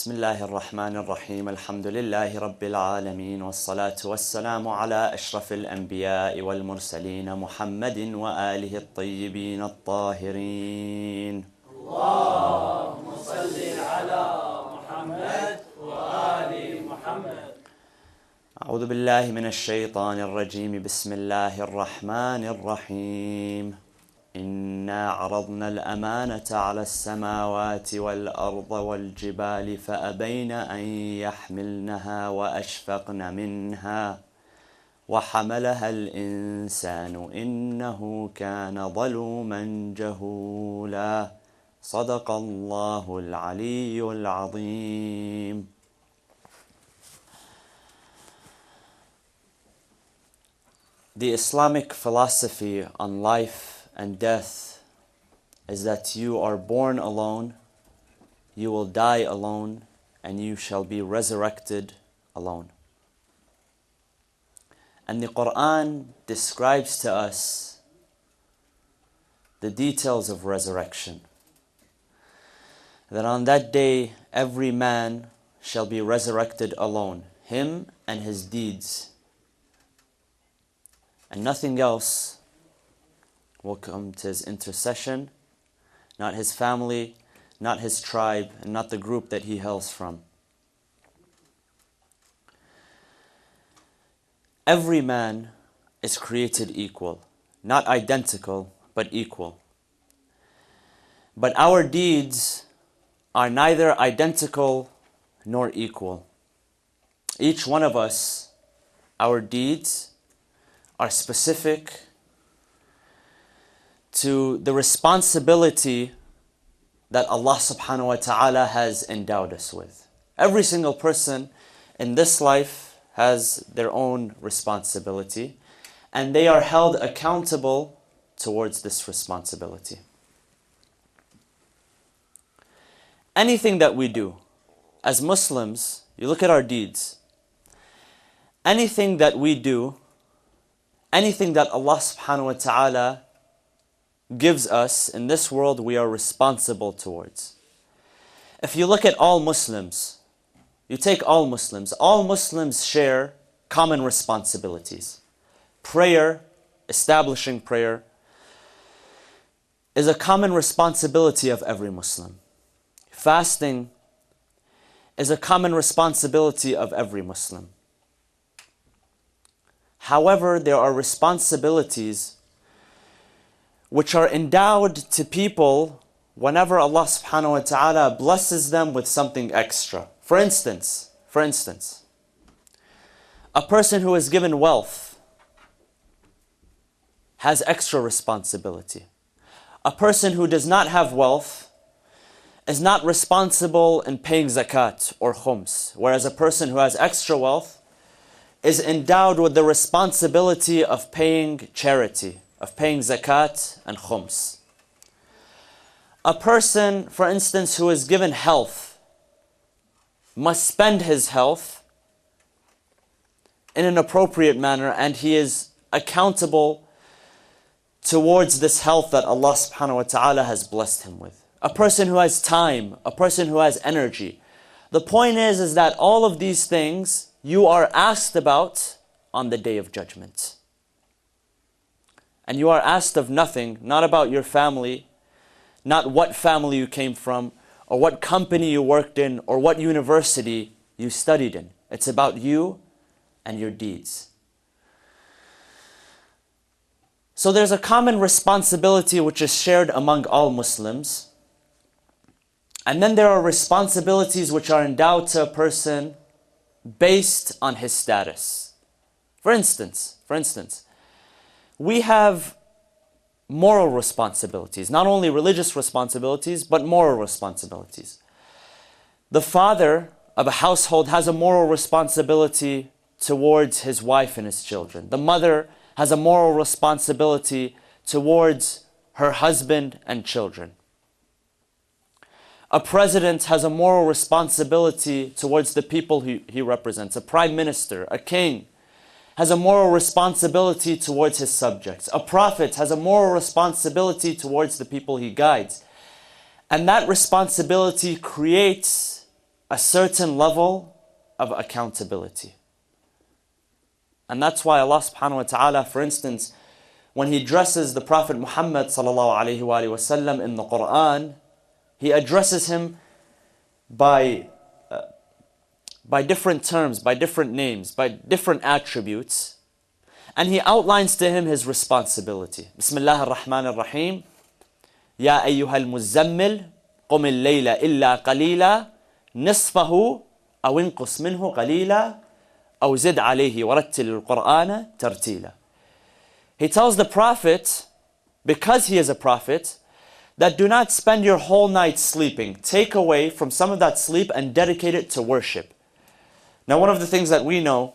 بسم الله الرحمن الرحيم الحمد لله رب العالمين والصلاة والسلام على أشرف الأنبياء والمرسلين محمد وآله الطيبين الطاهرين اللهم صل على محمد وآل محمد. أعوذ بالله من الشيطان الرجيم بسم الله الرحمن الرحيم إنا عرضنا الأمانة على السماوات والأرض والجبال فأبين أن يحملنها وأشفقن منها وحملها الإنسان إنه كان ظلوما جهولا صدق الله العلي العظيم. The Islamic philosophy on life and death is that you are born alone, you will die alone, and you shall be resurrected alone. And the Quran describes to us the details of resurrection. That on that day, every man shall be resurrected alone, him and his deeds. And nothing else will come to his intercession, not his family, not his tribe, and not the group that he hails from. Every man is created equal, not identical, but equal. But our deeds are neither identical nor equal. Each one of us, our deeds are specific to the responsibility that Allah subhanahu wa ta'ala has endowed us with. Every single person in this life has their own responsibility, and they are held accountable towards this responsibility. Anything that we do as Muslims, you look at our deeds, anything that we do, anything that Allah subhanahu wa ta'ala gives us in this world, we are responsible towards. If you look at all Muslims, you take all Muslims share common responsibilities. Prayer, establishing prayer, is a common responsibility of every Muslim. Fasting is a common responsibility of every Muslim. However, there are responsibilities which are endowed to people whenever Allah subhanahu wa ta'ala blesses them with something extra. For instance, a person who is given wealth has extra responsibility. A person who does not have wealth is not responsible in paying zakat or khums, whereas a person who has extra wealth is endowed with the responsibility of paying charity, of paying zakat and khums. A person, for instance, who is given health must spend his health in an appropriate manner, and he is accountable towards this health that Allah subhanahu wa ta'ala has blessed him with. A person who has time, a person who has energy. The point is that all of these things you are asked about on the Day of Judgment. And you are asked of nothing, not about your family, not what family you came from, or what company you worked in, or what university you studied in. It's about you and your deeds. So there's a common responsibility which is shared among all Muslims. And then there are responsibilities which are endowed to a person based on his status. For instance, we have moral responsibilities, not only religious responsibilities, but moral responsibilities. The father of a household has a moral responsibility towards his wife and his children. The mother has a moral responsibility towards her husband and children. A president has a moral responsibility towards the people he represents. A prime minister, a king, has a moral responsibility towards his subjects. A prophet has a moral responsibility towards the people he guides. And that responsibility creates a certain level of accountability. And that's why Allah subhanahu wa ta'ala, for instance, when He addresses the Prophet Muhammad sallallahu alayhi wa sallam in the Quran, He addresses him by different terms, by different names, by different attributes. And He outlines to him his responsibility. Bismillah ar-Rahman ar-Rahim. Ya ayyuhal muzammil, qum al-layla illa qalila, nisfahu aw inqus minhu qalila, aw zid alayhi warattil al-Qur'ana tartila. He tells the Prophet, because he is a prophet, that do not spend your whole night sleeping. Take away from some of that sleep and dedicate it to worship. Now, one of the things that we know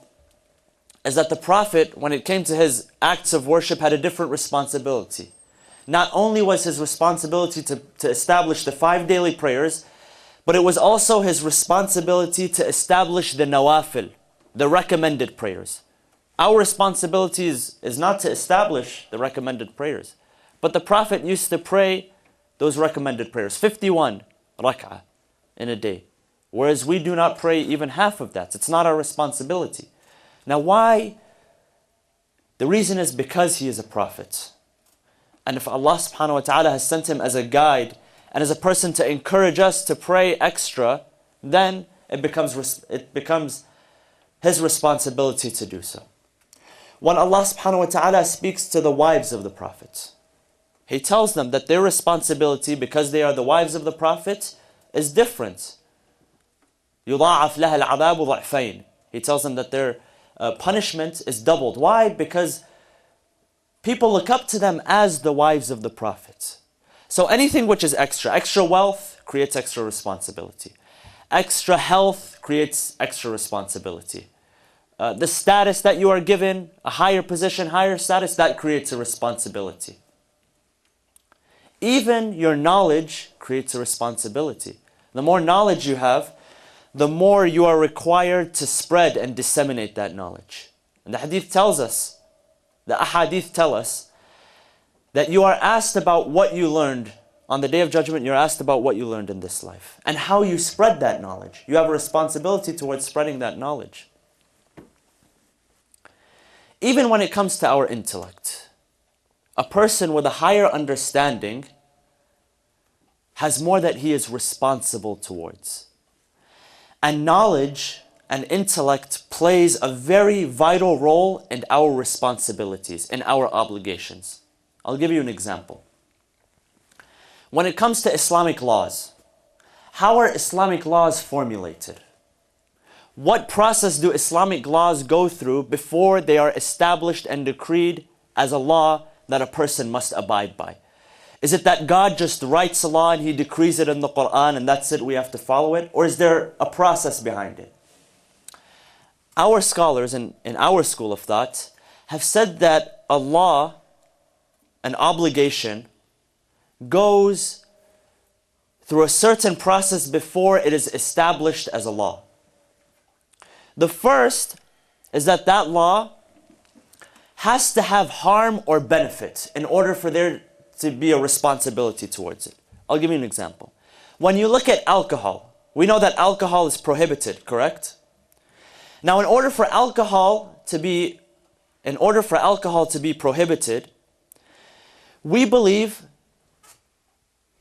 is that the Prophet, when it came to his acts of worship, had a different responsibility. Not only was his responsibility to establish the 5 daily prayers, but it was also his responsibility to establish the nawafil, the recommended prayers. Our responsibility is not to establish the recommended prayers. But the Prophet used to pray those recommended prayers, 51 rak'ah in a day. Whereas we do not pray even half of that. It's not our responsibility. Now why? The reason is because he is a prophet. And if Allah subhanahu wa ta'ala has sent him as a guide and as a person to encourage us to pray extra, then it becomes his responsibility to do so. When Allah subhanahu wa ta'ala speaks to the wives of the Prophet, He tells them that their responsibility, because they are the wives of the Prophet, is different. يُضَاعَفْ لَهَا الْعَذَابُ ضَعْفَيْنِ. He tells them that their punishment is doubled. Why? Because people look up to them as the wives of the Prophet. So anything which is extra wealth creates extra responsibility. Extra health creates extra responsibility. The status that you are given, a higher position, higher status, that creates a responsibility. Even your knowledge creates a responsibility. The more knowledge you have, the more you are required to spread and disseminate that knowledge. And the hadith tells us, the ahadith tell us, that you are asked about what you learned. On the Day of Judgment, you're asked about what you learned in this life and how you spread that knowledge. You have a responsibility towards spreading that knowledge. Even when it comes to our intellect, a person with a higher understanding has more that he is responsible towards. And knowledge and intellect plays a very vital role in our responsibilities, in our obligations. I'll give you an example. When it comes to Islamic laws, how are Islamic laws formulated? What process do Islamic laws go through before they are established and decreed as a law that a person must abide by? Is it that God just writes a law and He decrees it in the Quran and that's it, we have to follow it? Or is there a process behind it? Our scholars in our school of thought have said that a law, an obligation, goes through a certain process before it is established as a law. The first is that law has to have harm or benefit in order for there to be a responsibility towards it. I'll give you an example. When you look at alcohol, we know that alcohol is prohibited, correct? Now, in order for alcohol to be prohibited, we believe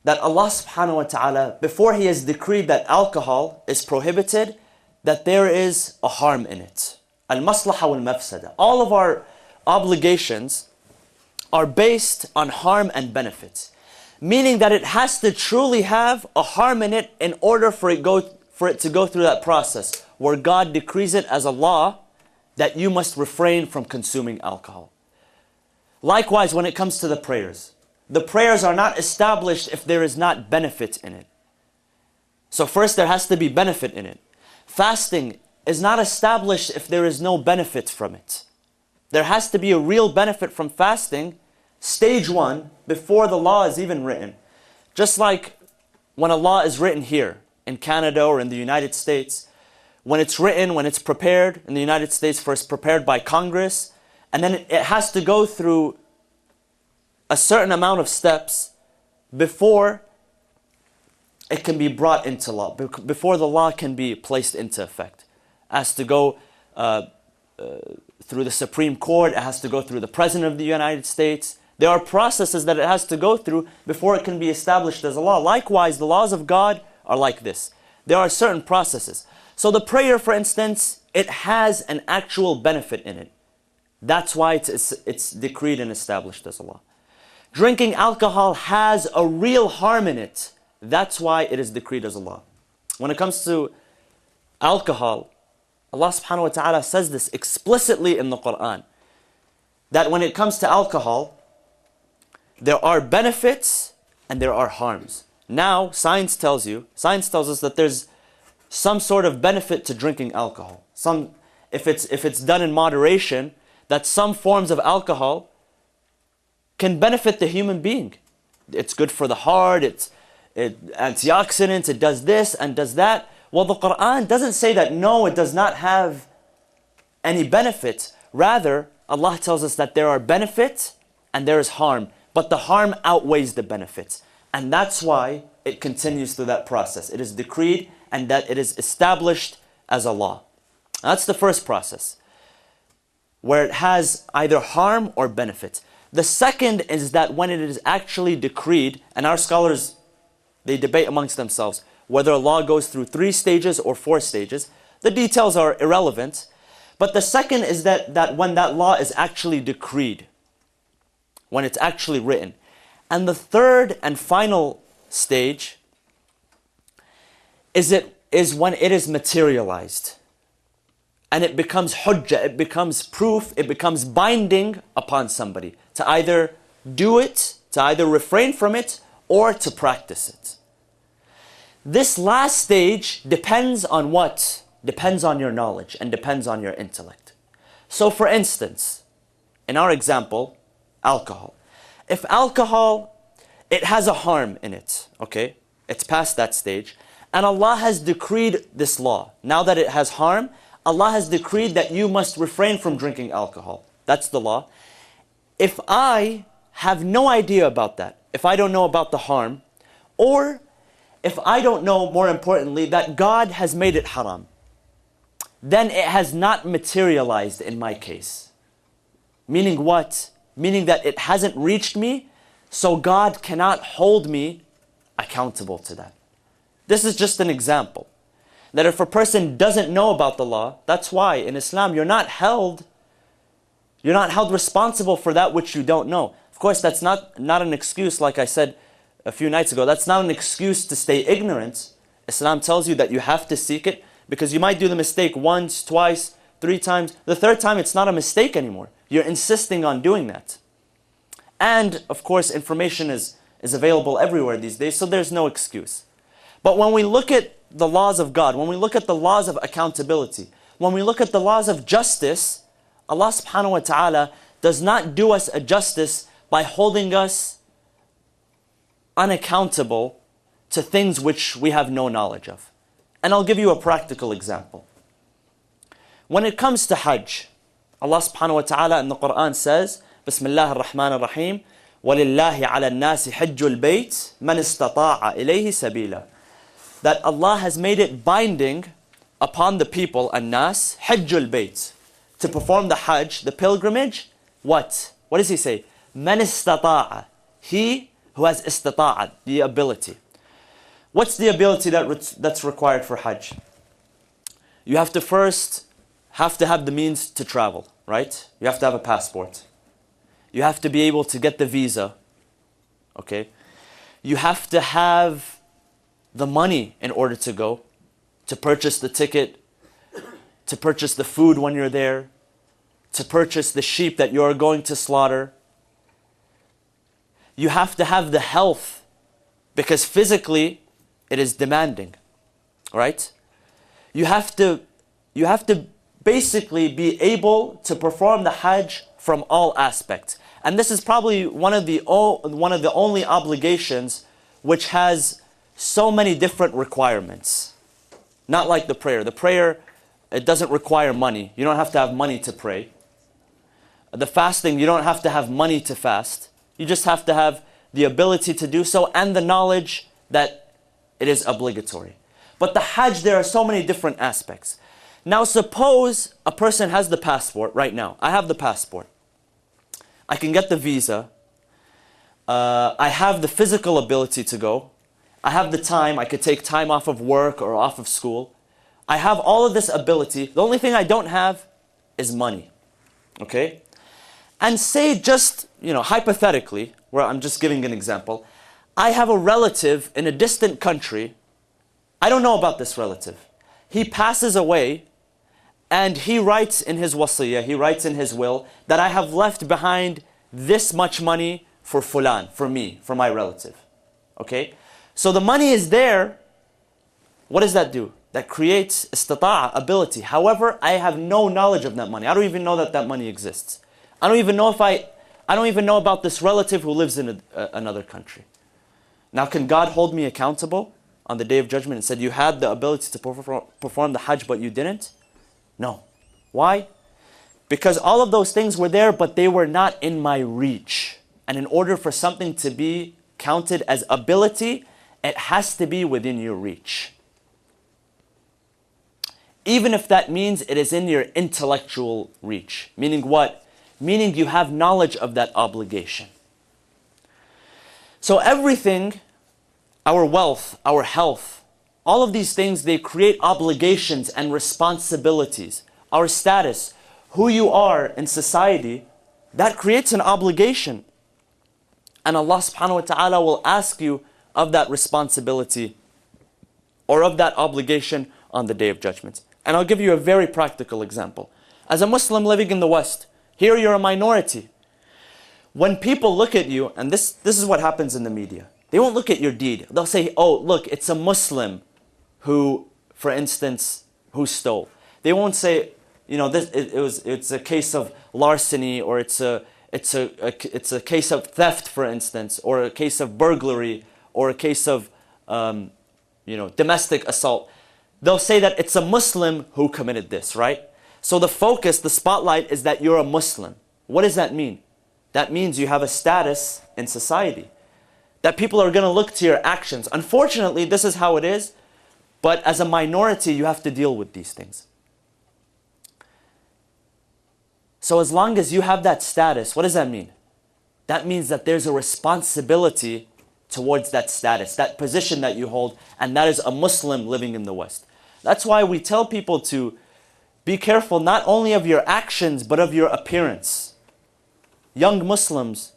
that Allah subhanahu wa ta'ala, before He has decreed that alcohol is prohibited, that there is a harm in it. Al-maslaha wal-mafsada. All of our obligations are based on harm and benefits. Meaning that it has to truly have a harm in it in order for it to go through that process where God decrees it as a law that you must refrain from consuming alcohol. Likewise, when it comes to the prayers are not established if there is not benefit in it. So first there has to be benefit in it. Fasting is not established if there is no benefit from it. There has to be a real benefit from fasting, stage 1, before the law is even written. Just like when a law is written here in Canada or in the United States, when it's written, when it's prepared in the United States, first prepared by Congress, and then it has to go through a certain amount of steps before it can be brought into law. Before the law can be placed into effect, it has to go through the Supreme Court, it has to go through the President of the United States. There are processes that it has to go through before it can be established as a law. Likewise, the laws of God are like this. There are certain processes. So the prayer, for instance, it has an actual benefit in it. That's why it's decreed and established as a law. Drinking alcohol has a real harm in it. That's why it is decreed as a law. When it comes to alcohol, Allah subhanahu wa ta'ala says this explicitly in the Quran, that when it comes to alcohol, there are benefits and there are harms. Now, science tells us that there's some sort of benefit to drinking alcohol. If it's done in moderation, that some forms of alcohol can benefit the human being. It's good for the heart, it's antioxidants, it does this and does that. Well, the Quran doesn't say that, no, it does not have any benefit. Rather, Allah tells us that there are benefits and there is harm. But the harm outweighs the benefits. And that's why it continues through that process. It is decreed and that it is established as a law. That's the first process, where it has either harm or benefit. The second is that when it is actually decreed, and our scholars, they debate amongst themselves whether a law goes through 3 stages or 4 stages. The details are irrelevant. But the second is that when that law is actually decreed, when it's actually written. And the third and final stage is when it is materialized. And it becomes hujjah, it becomes proof, it becomes binding upon somebody to either do it, to either refrain from it, or to practice it. This last stage depends on what? Depends on your knowledge and depends on your intellect. So for instance, in our example, alcohol. If alcohol, it has a harm in it, okay? It's past that stage. And Allah has decreed this law. Now that it has harm, Allah has decreed that you must refrain from drinking alcohol. That's the law. If I have no idea about that, if I don't know about the harm, or if I don't know, more importantly, that God has made it haram, then it has not materialized in my case. Meaning what? Meaning that it hasn't reached me, so God cannot hold me accountable to that. This is just an example. That if a person doesn't know about the law, that's why in Islam you're not held responsible for that which you don't know. Of course, that's not an excuse, like I said a few nights ago. That's not an excuse to stay ignorant. Islam tells you that you have to seek it, because you might do the mistake once, twice, 3 times. The 3rd time, it's not a mistake anymore. You're insisting on doing that. And, of course, information is available everywhere these days, so there's no excuse. But when we look at the laws of God, when we look at the laws of accountability, when we look at the laws of justice, Allah subhanahu wa ta'ala does not do us a justice by holding us unaccountable to things which we have no knowledge of. And I'll give you a practical example. When it comes to Hajj, Allah subhanahu wa ta'ala in the Quran says, Bismillah ar-Rahman ar-Rahim, وَلِلَّهِ عَلَى النَّاسِ حِجُّ الْبَيْتِ مَنِ اسْتَطَاعَ إِلَيْهِ سَبِيلًا. That Allah has made it binding upon the people, an-nas, حِجُّ الْبَيْتِ, to perform the Hajj, the pilgrimage. What? What does he say? مَنِ اسْتَطَاعَ. He who has istata'a, the ability. What's the ability that's required for Hajj? You have to first have the means to travel, right? You have to have a passport. You have to be able to get the visa, okay? You have to have the money in order to go, to purchase the ticket, to purchase the food when you're there, to purchase the sheep that you're going to slaughter. You have to have the health, because physically it is demanding, right? You have to basically be able to perform the Hajj from all aspects. And this is probably one of the only obligations which has so many different requirements. Not like the prayer. The prayer, it doesn't require money. You don't have to have money to pray. The fasting, you don't have to have money to fast. You just have to have the ability to do so and the knowledge that it is obligatory. But the Hajj, there are so many different aspects. Now suppose a person has the passport right now. I have the passport. I can get the visa. I have the physical ability to go. I have the time. I could take time off of work or off of school. I have all of this ability. The only thing I don't have is money. Okay? And say just, hypothetically, where I'm just giving an example, I have a relative in a distant country. I don't know about this relative. He passes away and he writes in his wasiyah, he writes in his will that I have left behind this much money for fulan, for me, for my relative. Okay? So the money is there. What does that do? That creates istita'a, ability. However, I have no knowledge of that money. I don't even know that that money exists. I don't even know about this relative who lives in another country. Now, can God hold me accountable on the Day of Judgment and said, you had the ability to perform the Hajj, but you didn't? No. Why? Because all of those things were there, but they were not in my reach. And in order for something to be counted as ability, it has to be within your reach. Even if that means it is in your intellectual reach. Meaning what? Meaning you have knowledge of that obligation. So everything, our wealth, our health, all of these things, they create obligations and responsibilities. Our status, who you are in society, that creates an obligation. And Allah subhanahu wa ta'ala will ask you of that responsibility or of that obligation on the Day of Judgment. And I'll give you a very practical example. As a Muslim living in the West, here you're a minority. When people look at you, and this is what happens in the media, they won't look at your deed. They'll say, oh, look, it's a Muslim who, for instance, who stole. They won't say, it's a case of larceny, or it's a case of theft, for instance, or a case of burglary, or a case of domestic assault. They'll say that it's a Muslim who committed this, right? So the focus, the spotlight is that you're a Muslim. What does that mean? That means you have a status in society. That people are going to look to your actions. Unfortunately, this is how it is. But as a minority, you have to deal with these things. So as long as you have that status, what does that mean? That means that there's a responsibility towards that status, that position that you hold, and that is a Muslim living in the West. That's why we tell people to be careful not only of your actions, but of your appearance. Young Muslims,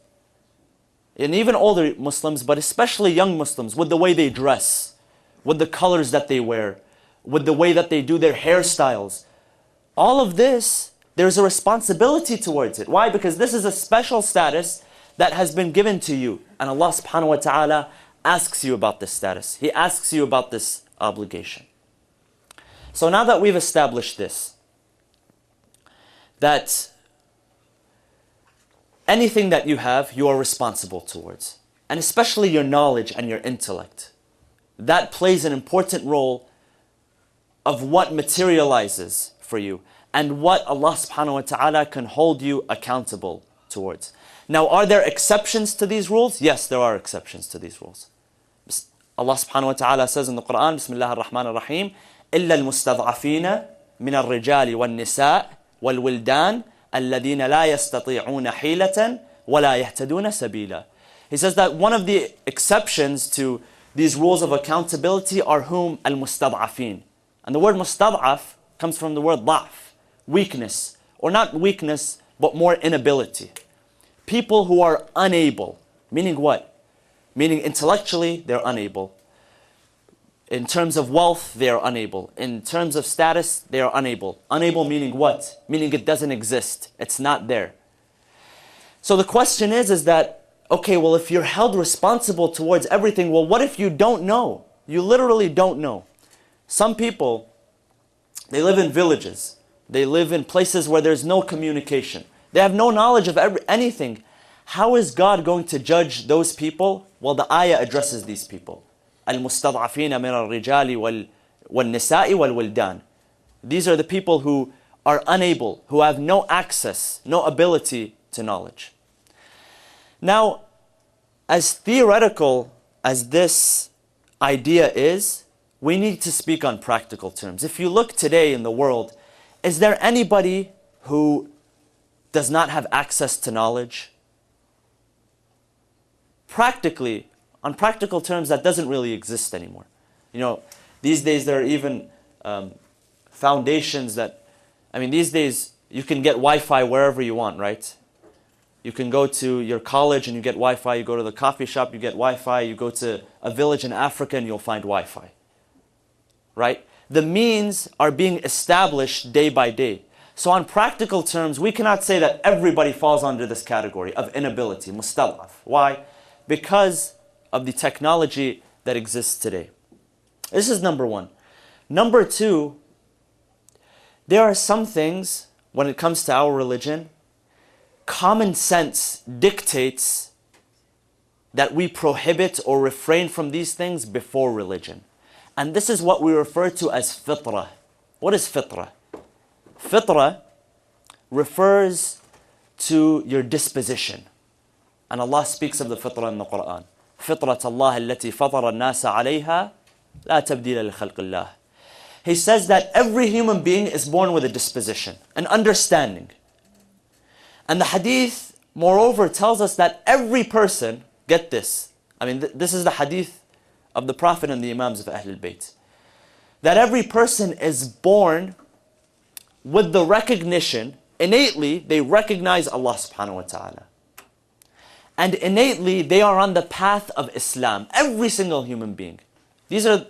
and even older Muslims, but especially young Muslims, with the way they dress, with the colors that they wear, with the way that they do their hairstyles. All of this, there's a responsibility towards it. Why? Because this is a special status that has been given to you. And Allah subhanahu wa ta'ala asks you about this status. He asks you about this obligation. So now that we've established this, that anything that you have, you are responsible towards. And especially your knowledge and your intellect. That plays an important role of what materializes for you and what Allah subhanahu wa ta'ala can hold you accountable towards. Now, are there exceptions to these rules? Yes, there are exceptions to these rules. Allah subhanahu wa ta'ala says in the Quran, Bismillah ar-Rahman ar-Rahim, إِلَّا الْمُسْتَضْعَفِينَ مِنَ الرِّجَالِ وَالنِّسَاءِ وَالْوِلْدَانِ الَّذِينَ لَا يَسْتَطِيعُونَ حِيلَةً وَلَا يَهْتَدُونَ سَبِيلًا. He says that one of the exceptions to these rules of accountability are whom? Al-mustad'afin. And the word mustad'af comes from the word ضعف, weakness. Or not weakness, but more inability. People who are unable. Meaning what? Meaning intellectually, they're unable. In terms of wealth, they are unable. In terms of status, they are unable. Unable meaning what? Meaning it doesn't exist. It's not there. So the question is that, okay, well, if you're held responsible towards everything, well, what if you don't know? You literally don't know. Some people, they live in villages. They live in places where there's no communication. They have no knowledge of anything. How is God going to judge those people? Well, the ayah addresses these people. Al-mustad'afina min al-rijali wal-nisa'i wal-wildan. These are the people who are unable, who have no access, no ability to knowledge. Now, as theoretical as this idea is we need to speak on practical terms. If you look today in the world, is there anybody who does not have access to knowledge? Practically, on practical terms, that doesn't really exist anymore. You know, these days there are even foundations that, these days you can get Wi-Fi wherever you want, right? You can go to your college and you get Wi-Fi, you go to the coffee shop, you get Wi-Fi, you go to a village in Africa and you'll find Wi-Fi, right? The means are being established day by day. So on practical terms, we cannot say that everybody falls under this category of inability, mustad'af. Why? Because of the technology that exists today. This is number one. Number two, there are some things, when it comes to our religion, common sense dictates that we prohibit or refrain from these things before religion. And this is what we refer to as fitrah. What is fitrah? Fitrah refers to your disposition. And Allah speaks of the fitrah in the Quran. فطرة الله التي فطر الناس عليها لا تبديل لخلق الله. He says that every human being is born with a disposition, an understanding. And the hadith, moreover, tells us that every person, get this, this is the hadith of the Prophet and the Imams of Ahlul Bayt, that every person is born with the recognition, innately, they recognize Allah subhanahu wa ta'ala. And innately, they are on the path of Islam. Every single human being. These are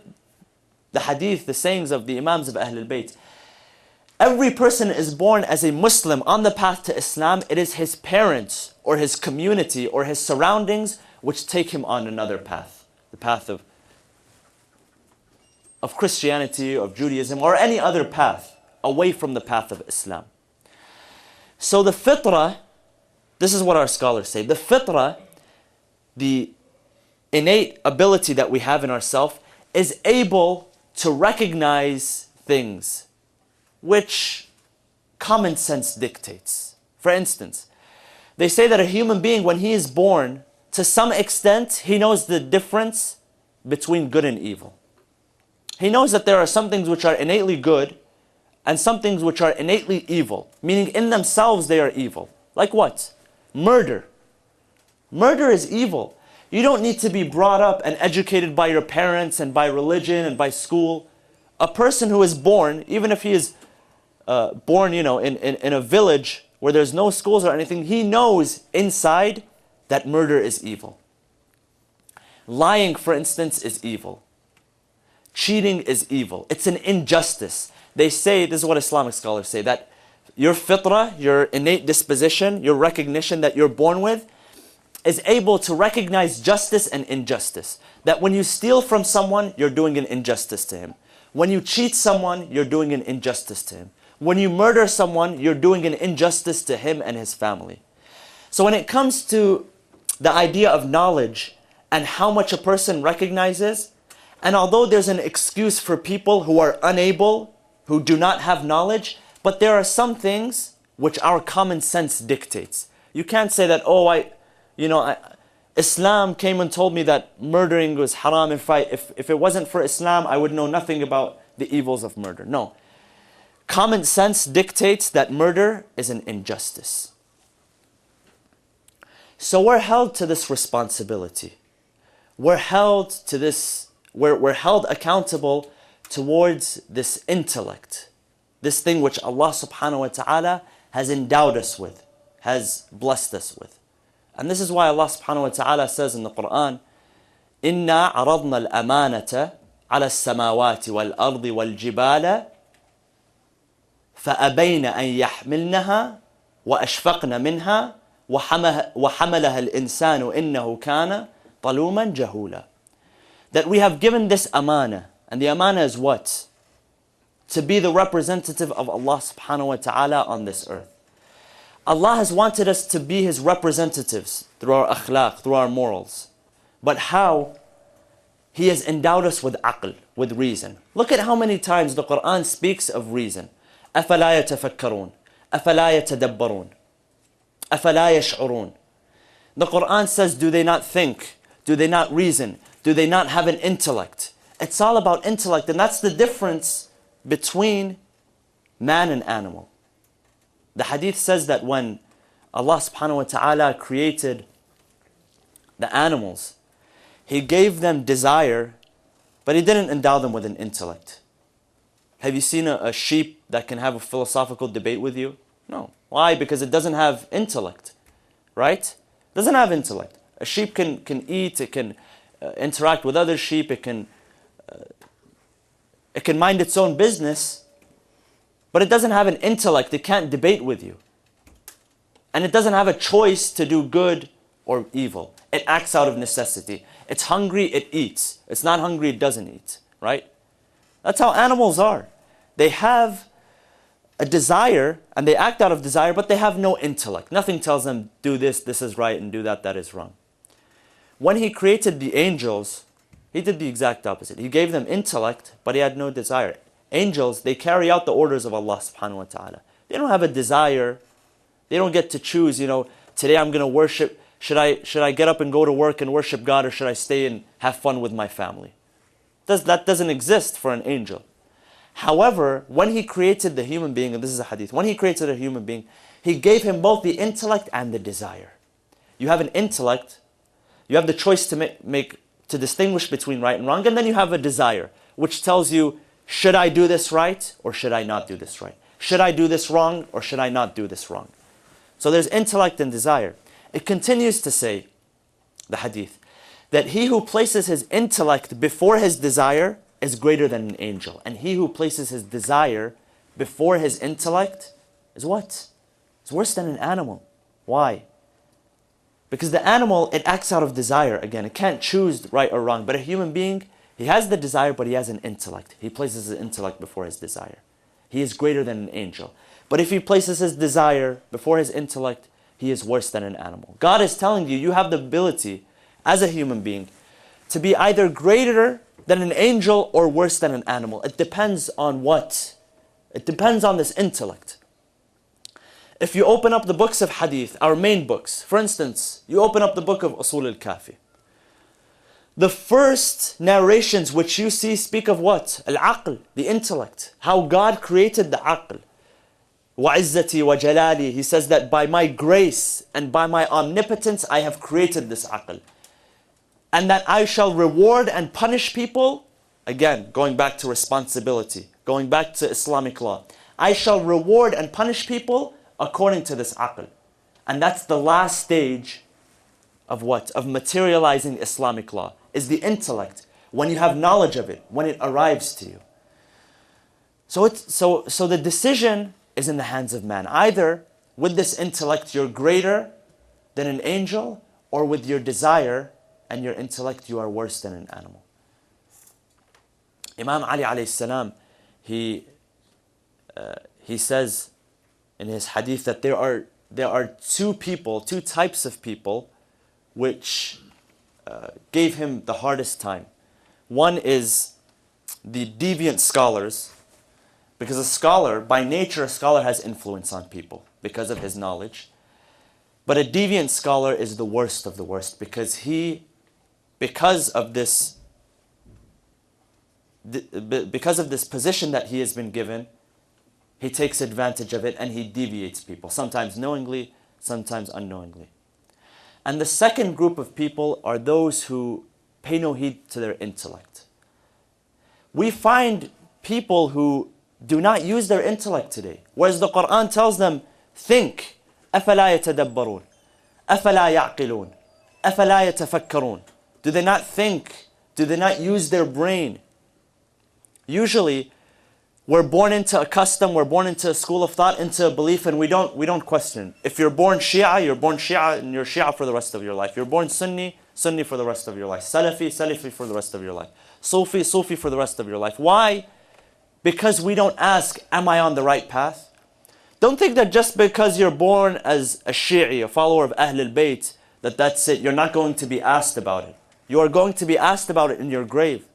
the hadith, the sayings of the Imams of Ahlul Bayt. Every person is born as a Muslim on the path to Islam. It is his parents or his community or his surroundings which take him on another path. The path of Christianity, of Judaism, or any other path away from the path of Islam. So the fitrah, this is what our scholars say. The fitrah, the innate ability that we have in ourselves, is able to recognize things which common sense dictates. For instance, they say that a human being, when he is born, to some extent, he knows the difference between good and evil. He knows that there are some things which are innately good and some things which are innately evil, meaning in themselves they are evil. Like what? Murder. Murder is evil. You don't need to be brought up and educated by your parents and by religion and by school. A person who is born, even if he is born, in a village where there's no schools or anything, he knows inside that murder is evil. Lying, for instance, is evil. Cheating is evil. It's an injustice. They say, this is what Islamic scholars say, that your fitrah, your innate disposition, your recognition that you're born with, is able to recognize justice and injustice. That when you steal from someone, you're doing an injustice to him. When you cheat someone, you're doing an injustice to him. When you murder someone, you're doing an injustice to him and his family. So when it comes to the idea of knowledge and how much a person recognizes, and although there's an excuse for people who are unable, who do not have knowledge, but there are some things which our common sense dictates. You can't say that, Islam came and told me that murdering was haram. If it wasn't for Islam, I would know nothing about the evils of murder. No. Common sense dictates that murder is an injustice. So we're held to this responsibility. We're held to this, we're held accountable towards this intellect, this thing which Allah subhanahu wa ta'ala has endowed us with, has blessed us with. And this is why Allah subhanahu wa ta'ala says in the Quran, إِنَّا عَرَضْنَا الْأَمَانَةَ عَلَى السَّمَاوَاتِ وَالْأَرْضِ وَالْجِبَالَ فَأَبَيْنَ أَنْ يَحْمِلْنَهَا وَأَشْفَقْنَ مِنْهَا وَحَمَلَهَا الْإِنسَانُ إِنَّهُ كَانَ طَلُومًا جَهُولًا. That we have given this amana. And the amana is what? To be the representative of Allah subhanahu wa ta'ala on this earth. Allah has wanted us to be His representatives through our akhlaq, through our morals. But how? He has endowed us with aql, with reason. Look at how many times the Quran speaks of reason. أَفَلَا يَتَفَكَّرُونَ أَفَلَا يَتَدَبَّرُونَ أَفَلَا يَشْعُرُونَ. The Quran says, do they not think? Do they not reason? Do Do they not have an intellect? It's all about intellect, and that's the difference between man and animal. The hadith says that when Allah subhanahu wa ta'ala created the animals, He gave them desire, but He didn't endow them with an intellect. Have you seen a sheep that can have a philosophical debate with you? No. Why? Because it doesn't have intellect, right? It doesn't have intellect. A sheep can eat, it can interact with other sheep, it can mind its own business, but it doesn't have an intellect. It can't debate with you. And it doesn't have a choice to do good or evil. It acts out of necessity. It's hungry, it eats. It's not hungry, it doesn't eat, right? That's how animals are. They have a desire, and they act out of desire, but they have no intellect. Nothing tells them, do this, this is right, and do that, that is wrong. When He created the angels, He did the exact opposite. He gave them intellect, but He had no desire. Angels, they carry out the orders of Allah subhanahu wa ta'ala. They don't have a desire. They don't get to choose, today I'm going to worship. Should I get up and go to work and worship God, or should I stay and have fun with my family? That doesn't exist for an angel. However, when He created the human being, and this is a hadith, when He created a human being, He gave him both the intellect and the desire. You have an intellect, you have the choice to distinguish between right and wrong, and then you have a desire, which tells you, should I do this right, or should I not do this right? Should I do this wrong, or should I not do this wrong? So there's intellect and desire. It continues to say, the hadith, that he who places his intellect before his desire is greater than an angel. And he who places his desire before his intellect is what? It's worse than an animal. Why? Because the animal, it acts out of desire. Again, it can't choose right or wrong. But a human being, he has the desire, but he has an intellect. He places his intellect before his desire. He is greater than an angel. But if he places his desire before his intellect, he is worse than an animal. God is telling you, you have the ability, as a human being, to be either greater than an angel or worse than an animal. It depends on what? It depends on this intellect. If you open up the books of hadith, our main books, for instance, you open up the book of Usul al-Kafi. The first narrations which you see speak of what? Al-Aql, the intellect. How God created the Aql. وَعِزَّتِي وَجَلَالِي. He says that by my grace and by my omnipotence, I have created this Aql. And that I shall reward and punish people. Again, going back to responsibility, going back to Islamic law. I shall reward and punish people according to this Aql. And that's the last stage of what? Of materializing Islamic law, is the intellect. When you have knowledge of it, when it arrives to you. So the decision is in the hands of man. Either with this intellect you're greater than an angel, or with your desire and your intellect you are worse than an animal. Imam Ali alayhi salam, he says in his hadith that there are two types of people which gave him the hardest time. One is the deviant scholars, because a scholar, by nature, a scholar has influence on people because of his knowledge. But a deviant scholar is the worst of the worst, because of this position that he has been given, he takes advantage of it and he deviates people, sometimes knowingly, sometimes unknowingly. And the second group of people are those who pay no heed to their intellect. We find people who do not use their intellect today, whereas the Quran tells them, think. أَفَلَا يَتَدَبَّرُونَ أَفَلَا يَعْقِلُونَ أَفَلَا يَتَفَكَّرُونَ. Do they not think? Do they not use their brain? Usually, we're born into a custom, we're born into a school of thought, into a belief, and we don't question. If you're born Shia, you're born Shia, and you're Shia for the rest of your life. You're born Sunni, Sunni for the rest of your life. Salafi, Salafi for the rest of your life. Sufi, Sufi for the rest of your life. Why? Because we don't ask, am I on the right path? Don't think that just because you're born as a Shi'i, a follower of Ahl al-Bayt, that's it. You're not going to be asked about it. You are going to be asked about it in your grave.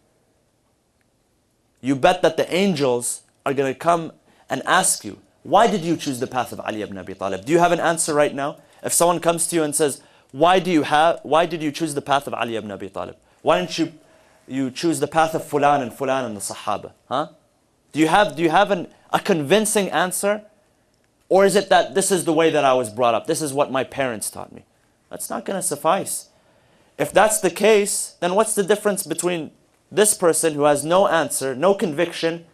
You bet that the angels are going to come and ask you, why did you choose the path of Ali ibn Abi Talib? Do you have an answer right now? If someone comes to you and says, why did you choose the path of Ali ibn Abi Talib? Why didn't you you choose the path of Fulan and Fulan and the Sahaba? Huh? Do you have a convincing answer? Or is it that this is the way that I was brought up? This is what my parents taught me. That's not going to suffice. If that's the case, then what's the difference between this person who has no answer, no conviction,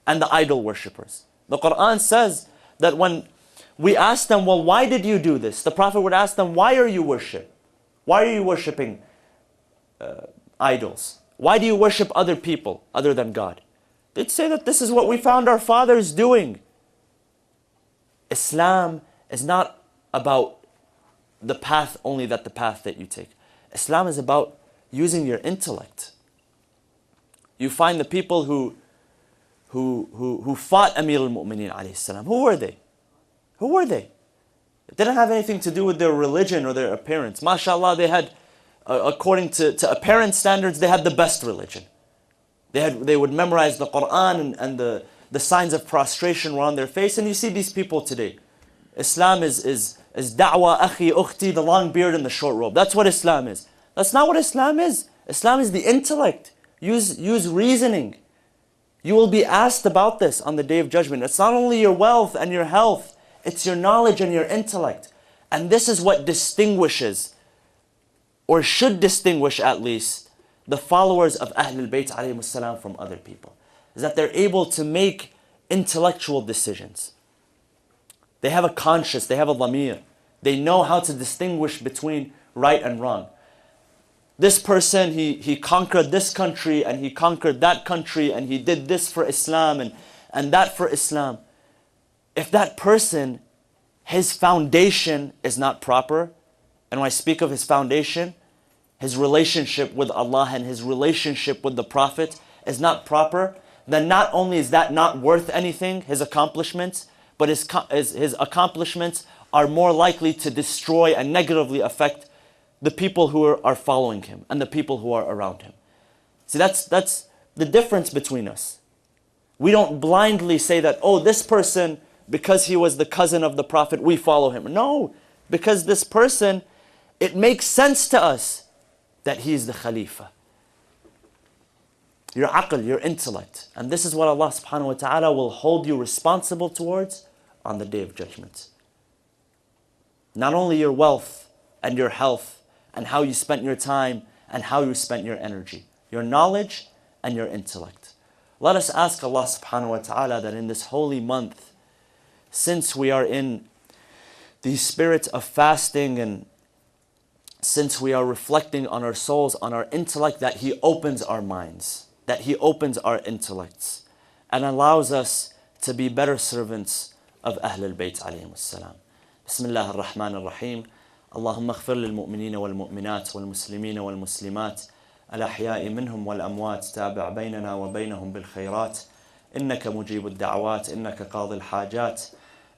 and the idol worshippers? The Quran says that when we ask them, well, why did you do this? The Prophet would ask them, why are you worshiping? Why are you worshipping idols? Why do you worship other people other than God? They'd say that this is what we found our fathers doing. Islam is not about the path only that the path that you take. Islam is about using your intellect. You find the people who fought Amir al-Mu'mineen alayhi salam. Who were they? Who were they? It didn't have anything to do with their religion or their appearance. MashaAllah, they had, according to apparent standards, they had the best religion. They would memorize the Quran and the signs of prostration were on their face. And you see these people today. Islam is da'wah, akhi, ukhti, the long beard and the short robe. That's what Islam is. That's not what Islam is. Islam is the intellect. Use reasoning. You will be asked about this on the Day of Judgment. It's not only your wealth and your health, it's your knowledge and your intellect. And this is what distinguishes, or should distinguish at least, the followers of Ahlul Bayt alayhimus salam from other people. Is that they're able to make intellectual decisions. They have a conscience, they have a dhamir. They know how to distinguish between right and wrong. This person, he conquered this country and he conquered that country and he did this for Islam and that for Islam. If that person, his foundation is not proper, and when I speak of his foundation, his relationship with Allah and his relationship with the Prophet is not proper, then not only is that not worth anything, his accomplishments, but his accomplishments are more likely to destroy and negatively affect the people who are following him and the people who are around him. See, that's the difference between us. We don't blindly say that, oh, this person, because he was the cousin of the Prophet, we follow him. No, because this person, it makes sense to us that he is the Khalifa. Your aql, your intellect. And this is what Allah subhanahu wa ta'ala will hold you responsible towards on the Day of Judgment. Not only your wealth and your health and how you spent your time and how you spent your energy, your knowledge and your intellect. Let us ask Allah subhanahu wa ta'ala that in this holy month, since we are in the spirit of fasting and since we are reflecting on our souls, on our intellect, that He opens our minds, that He opens our intellects and allows us to be better servants of Ahlul Bayt alayhimus salam. Bismillah ar-Rahman ar-Rahim. اللهم اغفر للمؤمنين والمؤمنات والمسلمين والمسلمات الأحياء منهم والأموات تابع بيننا وبينهم بالخيرات إنك مجيب الدعوات إنك قاضي الحاجات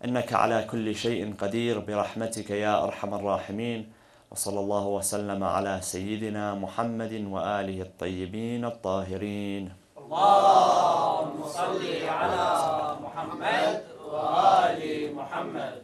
إنك على كل شيء قدير برحمتك يا أرحم الراحمين وصلى الله وسلم على سيدنا محمد وآله الطيبين الطاهرين. اللهم صل على محمد وآل محمد.